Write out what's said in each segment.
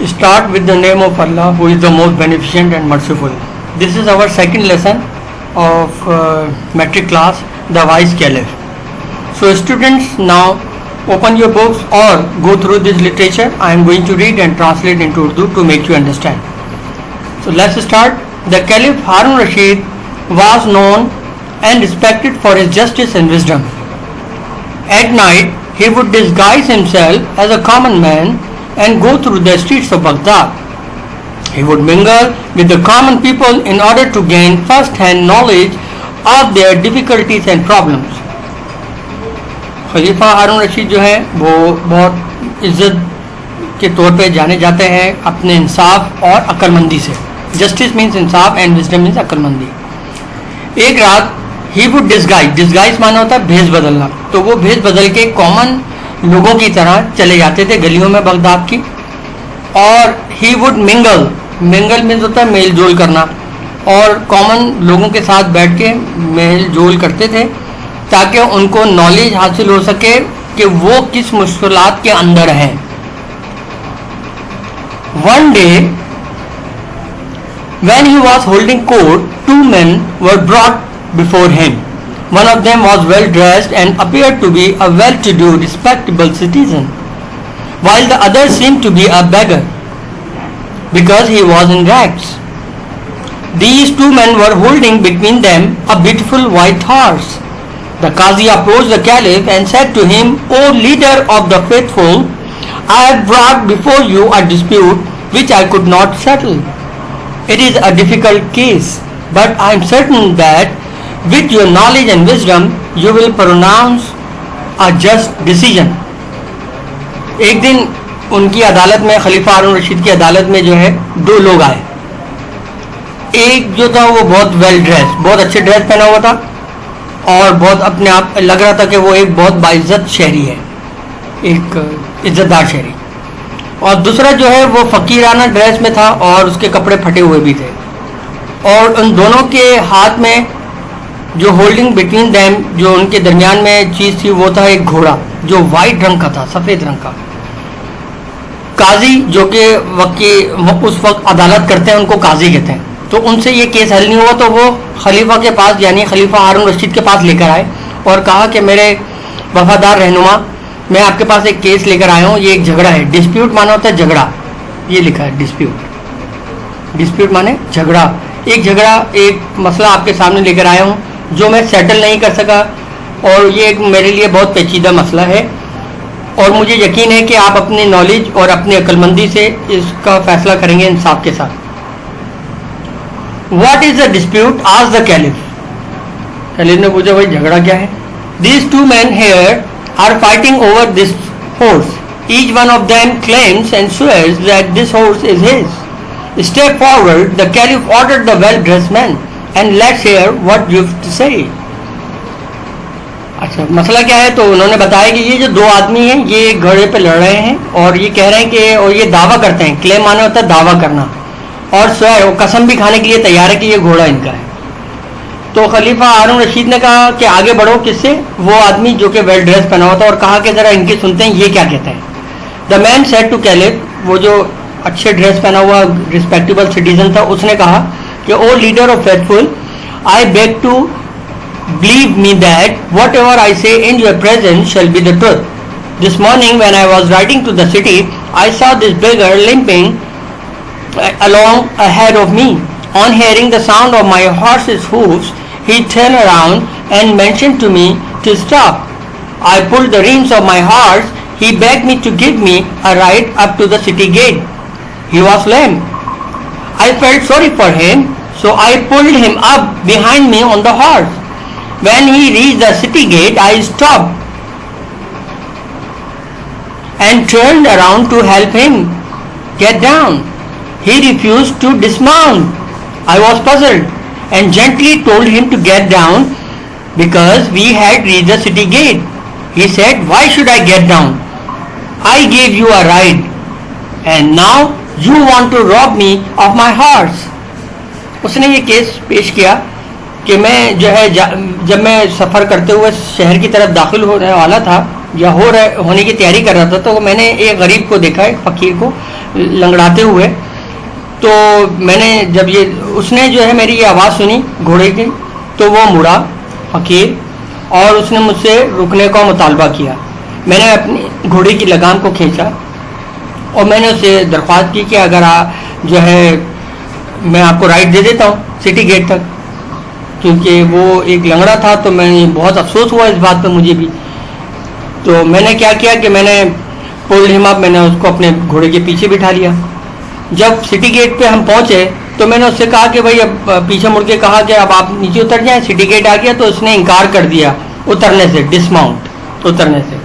Start with the name of Allah, who is the most beneficent and merciful. This is our second lesson of metric class, the wise caliph. So students, now open your books or go through this literature. I am going to read and translate into Urdu to make you understand. So let's start. The Caliph Harun Rashid was known and respected for his justice and wisdom. At night, he would disguise himself as a common man and go through the streets of Baghdad. He would mingle with the common people in order to gain first-hand knowledge of their difficulties and problems. खलीफा हारून रशीद जो है वो बहुत इज्जत के तौर पे जाने जाते हैं अपने इंसाफ और अक्लमंदी से. जस्टिस मीन्स इंसाफ एंड विजडम मीन्स अक्लमंदी. एक रात ही वुड डिस्गाइज माना होता है भेष बदलना, तो वो भेष बदल के कॉमन लोगों की तरह चले जाते थे गलियों में बगदाद की. और ही वुड मिंगल मीन्स होता है मेल जोल करना, और कॉमन लोगों के साथ बैठ के मेल जोल करते थे ताकि उनको नॉलेज हासिल हो सके कि वो किस मुश्किलात के अंदर हैं. One day when he was holding court, two men were brought before him. One of them was well dressed and appeared to be a well-to-do, respectable citizen, while the other seemed to be a beggar because he was in rags. These two men were holding between them a beautiful white horse. The Qazi approached the Caliph and said to him, "O leader of the faithful, I have brought before you a dispute which I could not settle. It is a difficult case, but I am certain that with your knowledge and wisdom you will pronounce a just decision." एक दिन उनकी अदालत में, खलीफा हारून रशीद की अदालत में जो है दो लोग आए. एक जो था वो बहुत वेल ड्रेस, बहुत अच्छे ड्रेस पहना हुआ था और बहुत अपने आप लग रहा था कि वो एक बहुत बाइज्जत शहरी है, एक इज्जतदार शहरी. और दूसरा जो है वो फकीराना ड्रेस में था और उसके कपड़े फटे हुए भी थे. और उन दोनों के हाथ में जो होल्डिंग बिटवीन देम, जो उनके दरमियान में चीज़ थी, वो था एक घोड़ा जो वाइट रंग का था, सफ़ेद रंग का. काजी जो कि उस वक्त अदालत करते हैं उनको काजी कहते हैं. तो उनसे ये केस हल नहीं हुआ तो वो खलीफा के पास यानी खलीफा हारून रशीद के पास लेकर आए और कहा कि मेरे वफादार रहनुमा, मैं आपके पास एक केस लेकर आया हूँ. ये एक झगड़ा है. डिस्प्यूट माना होता है झगड़ा, ये लिखा है डिस्प्यूट माने झगड़ा. एक मसला आपके सामने लेकर आया हूँ जो मैं सेटल नहीं कर सका और ये एक मेरे लिए बहुत पेचीदा मसला है और मुझे यकीन है कि आप अपनी नॉलेज और अपनी अक्लमंदी से इसका फैसला करेंगे इंसाफ के साथ. What is the dispute? asked the Caliph. Caliph ने पूछा, भाई झगड़ा क्या है? These two men here are fighting over this horse. Each one of them claims and swears that this horse is his. Step forward, the Caliph ordered the well-dressed man, and let's hear what you have to say. अच्छा, मसला क्या है? तो उन्होंने बताया कि ये जो दो आदमी हैं ये घोड़े पे लड़ रहे हैं और ये कह रहे हैं कि, और ये दावा करते हैं, क्लेम माना होता है दावा करना, और स्वयं कसम भी खाने के लिए तैयार है कि ये घोड़ा इनका है. तो खलीफा हारून रशीद ने कहा कि आगे बढ़ो. किससे? वो आदमी जो कि वेल ड्रेस पहना हुआ था, और कहा कि जरा इनके सुनते हैं ये क्या कहते हैं. The man said to caliph, वो जो अच्छे ड्रेस पहना हुआ रिस्पेक्टेबल सिटीजन था, उसने कहा कि o leader of faithful, I beg to believe me that whatever I say in your presence shall be the truth. This morning when I was riding to the city, I saw this beggar limping along ahead of me. On hearing the sound of my horse's hoofs, he turned around and mentioned to me to stop. I pulled the reins of my horse. He begged me to give me a ride up to the city gate. He was lame. I felt sorry for him, so I pulled him up behind me on the horse. When he reached the city gate, I stopped and turned around to help him get down. He refused to dismount. I was puzzled and gently told him to get down because we had reached the city gate. He said, "Why should I get down? I gave you a ride and now you want to rob me of my horse." उसने ये case पेश किया कि मैं जो है जब मैं सफ़र करते हुए शहर की तरफ दाखिल होने वाला था, या होने की तैयारी कर रहा था, तो मैंने एक गरीब को देखा, एक फ़कीर को लंगड़ाते हुए। तो मैंने जब ये उसने जो है मेरी ये आवाज़ सुनी घोड़े की, तो वो मुड़ा फ़कीर और उसने मुझसे रुकने का मुतालबा किया। मैंने अपनी घोड़े की लगाम को खींचा और मैंने उससे दरख्वास्त की कि अगर जो है मैं आपको राइड दे देता हूँ सिटी गेट तक, क्योंकि वो एक लंगड़ा था। तो मैं बहुत अफसोस हुआ इस बात पे मुझे भी। तो मैंने क्या किया कि मैंने पुल्ड हिम अप, मैंने उसको अपने घोड़े के पीछे बिठा लिया। जब सिटी गेट पे हम पहुंचे तो मैंने उससे कहा कि भाई, अब पीछे मुड़ के कहा कि अब आप नीचे उतर जाएं, सिटी गेट आ गया। तो उसने इनकार कर दिया उतरने से, डिसमाउंट उतरने से।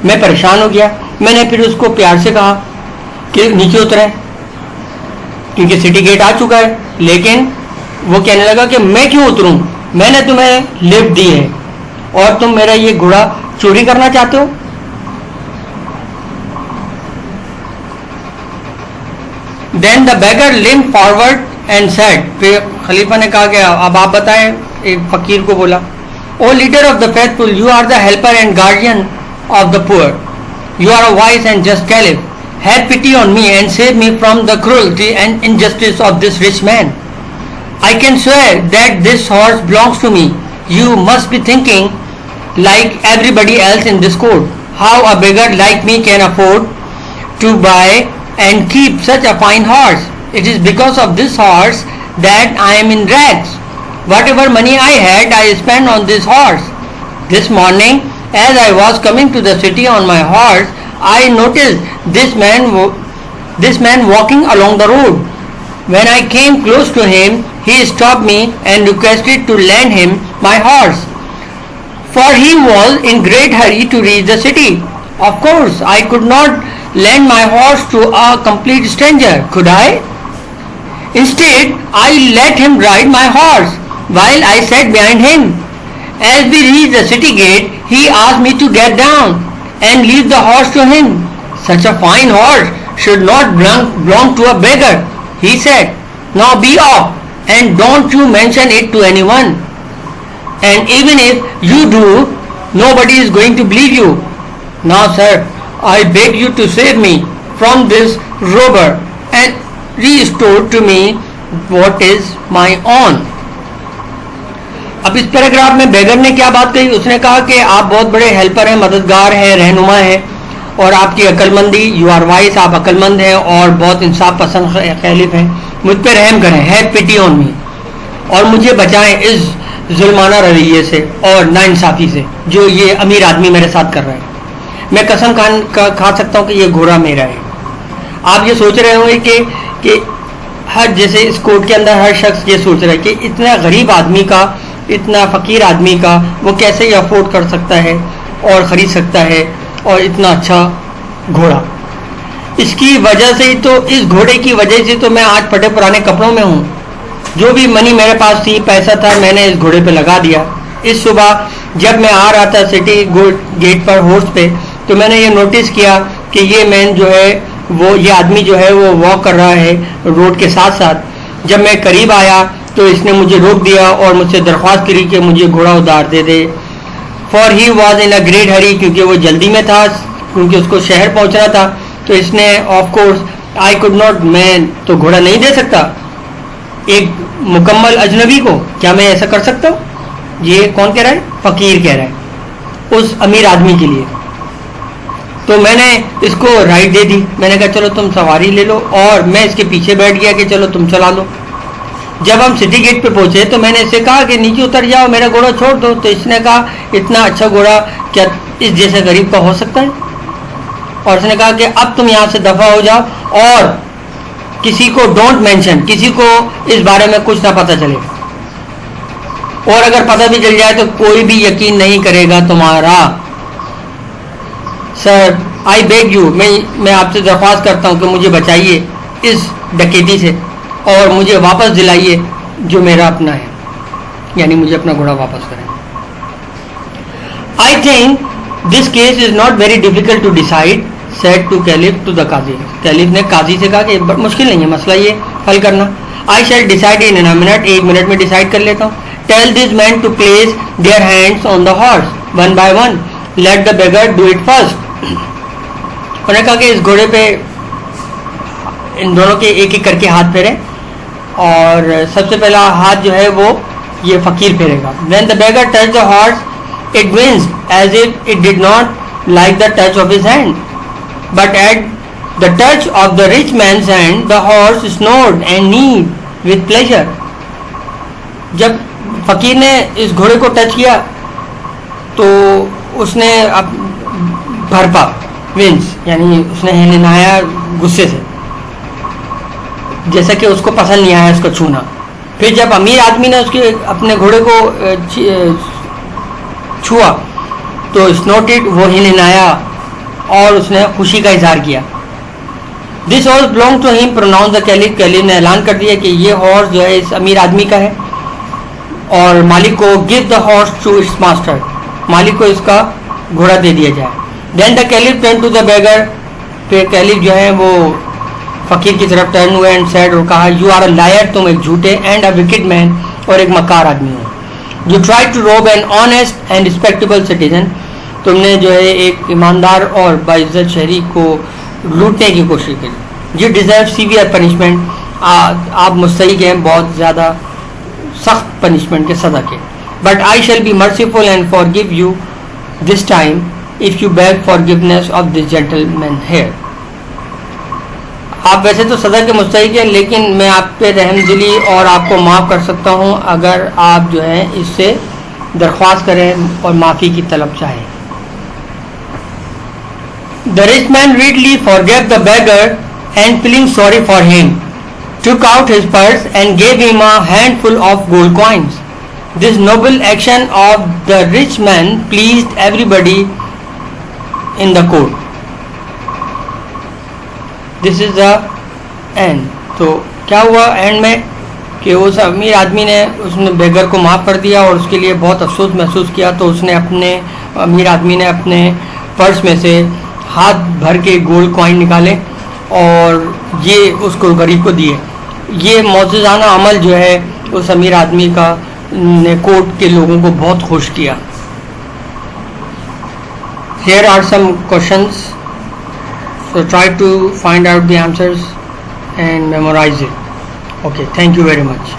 मैं परेशान हो गया। मैंने फिर उसको प्यार से कहा कि नीचे उतरें, क्योंकि सिटी गेट आ चुका है। लेकिन वो कहने लगा कि मैं क्यों उतरूं, मैंने तुम्हें लिफ्ट दी है और तुम मेरा ये घोड़ा चोरी करना चाहते हो। Then the beggar limp forward and said, फिर खलीफा ने कहा कि अब आप बताएं, एक फकीर को बोला, o leader of the faithful, you are the helper and guardian of the poor, you are a wise and just caliph, have pity on me and save me from the cruelty and injustice of this rich man. I can swear that this horse belongs to me. You must be thinking, like everybody else in this court, how a beggar like me can afford to buy and keep such a fine horse. It is because of this horse that I am in rags. Whatever money I had, I spent on this horse. This morning, as I was coming to the city on my horse, I noticed this man walking along the road. When I came close to him, he stopped me and requested to lend him my horse, for he was in great hurry to reach the city. Of course, I could not lend my horse to a complete stranger, could I? Instead, I let him ride my horse while I sat behind him. As we reached the city gate, he asked me to get down and leave the horse to him. Such a fine horse should not belong to a beggar, he said. Now be off and don't you mention it to anyone. And even if you do, nobody is going to believe you. Now sir, I beg you to save me from this robber and restore to me what is my own. अब इस paragraph में बेगर ने क्या बात कही, उसने कहा कि आप बहुत बड़े हेल्पर हैं, मददगार हैं, रहनुमा हैं, और आपकी अक्लमंदी, यू आर वाइस, आप अक्लमंद हैं और बहुत इंसाफ पसंद खैलिफ हैं, मुझ पर रहम करें, हैव पिटी ऑन मी, और मुझे बचाएं इस जुल्माना रवैये से और नाइंसाफ़ी से जो ये अमीर आदमी मेरे साथ कर रहा है. मैं कसम खा सकता हूँ कि ये घोड़ा मेरा है. आप ये सोच रहे होंगे कि हर, जैसे इस कोर्ट के अंदर हर शख्स ये सोच रहा है कि इतना गरीब आदमी का, इतना फ़कीर आदमी का वो कैसे ये अफोर्ड कर सकता है और ख़रीद सकता है, और इतना अच्छा घोड़ा. इसकी वजह से ही तो, इस घोड़े की वजह से तो मैं आज फटे पुराने कपड़ों में हूँ. जो भी मनी मेरे पास थी, पैसा था, मैंने इस घोड़े पे लगा दिया. इस सुबह जब मैं आ रहा था सिटी गेट पर हॉर्स पे, तो मैंने ये नोटिस किया कि ये मैन जो है वो, ये आदमी जो है वो वॉक कर रहा है रोड के साथ साथ. जब मैं करीब आया तो इसने मुझे रोक दिया और मुझसे दरख्वास्त करी कि मुझे घोड़ा उधार दे दे. For he was in a great hurry, क्योंकि वो जल्दी में था, क्योंकि उसको शहर पहुंचना था. तो इसने, of course I could not, मैं तो घोड़ा नहीं दे सकता एक मुकम्मल अजनबी को. क्या मैं ऐसा कर सकता हूँ? ये कौन कह रहा है? फ़कीर कह रहा है उस अमीर आदमी के लिए. तो मैंने इसको राइड दे दी. मैंने कहा चलो तुम सवारी ले लो, और मैं इसके पीछे बैठ गया कि चलो तुम चला लो. जब हम सिटी गेट पे पहुंचे तो मैंने इससे कहा कि नीचे उतर जाओ, मेरा घोड़ा छोड़ दो. तो इसने कहा इतना अच्छा घोड़ा क्या इस जैसे गरीब का हो सकता है? और उसने कहा कि अब तुम यहाँ से दफ़ा हो जाओ और किसी को डोंट मेंशन, किसी को इस बारे में कुछ ना पता चले, और अगर पता भी चल जाए तो कोई भी यकीन नहीं करेगा तुम्हारा. सर आई बेग यू, मैं आपसे दरख्वास्त करता हूँ कि मुझे बचाइए इस डकैती से और मुझे वापस दिलाइए जो मेरा अपना है, यानी मुझे अपना घोड़ा वापस करें. I think this case is not very difficult to decide, said to caliph to the qazi. Caliph ने काजी से कहा कि मुश्किल नहीं है मसला ये हल करना. I shall decide in a minute, 1 minute में डिसाइड कर लेता हूँ. Tell this man to place their hands on the horse one by one let the beggar do it first. उन्होंने कहा कि इस घोड़े पे इन दोनों के एक एक करके हाथ फेरे और सबसे पहला हाथ जो है वो ये फकीर फेरेगा. When the beggar touched the horse, it winced as if it did not like the touch of his hand. But at the touch of the rich man's hand, the horse snored and neighed with pleasure. जब फकीर ने इस घोड़े को touch किया तो उसने अब भरपा विंस यानी उसने हिनहाया गुस्से से, जैसा कि उसको पसंद नहीं आया उसको छूना. फिर जब अमीर आदमी ने उसके अपने घोड़े को छुआ तो स्नोटेड, वो हिनहाया और उसने खुशी का इजहार किया. This horse belong to him pronounce the caliph. Caliph ने ऐलान कर दिया कि ये हॉर्स जो है इस अमीर आदमी का है और मालिक को give the horse to its master, मालिक को इसका घोड़ा दे दिया जाए. Then the caliph turn to the beggar. फिर कैलिफ जो है वो फकीर की तरफ टर्न हुए एंड सेड, और कहा यू आर अ लायर, तुम एक झूठे एंड अ विकेड मैन और एक मक्कार आदमी हो. यू ट्राई टू रोब an honest and respectable citizen. तुमने जो है एक ईमानदार और बाइज्जत शहरी को लूटने की कोशिश की. You deserve severe punishment. आप मुस्तहिक हैं बहुत ज़्यादा सख्त पनिशमेंट के सज़ा के. But I shall be merciful and forgive you this time if you beg forgiveness of this gentleman here. आप वैसे तो सज़ा के मुस्तहिक हैं लेकिन मैं आप पे रहमदिली और आपको माफ़ कर सकता हूँ अगर आप जो है इससे दरख्वास्त करें और माफ़ी की तलब चाहें. The rich man readily forgave the beggar and feeling sorry for him, took out his purse and gave him a handful of gold coins. This noble action of the rich man pleased everybody in the court. This is the end. तो क्या हुआ and में कि उस अमीर आदमी ने उसने बेगर को माफ़ कर दिया और उसके लिए बहुत अफसोस महसूस किया. तो उसने अपने अमीर आदमी ने अपने पर्स में से हाथ भर के गोल्ड कॉइन निकाले और ये उसको गरीब को दिए. ये मौजूदाना अमल जो है उस अमीर आदमी का ने कोर्ट के लोगों को बहुत खुश किया. Here are some questions, so try to find out the answers and memorize it. Okay, thank you very much.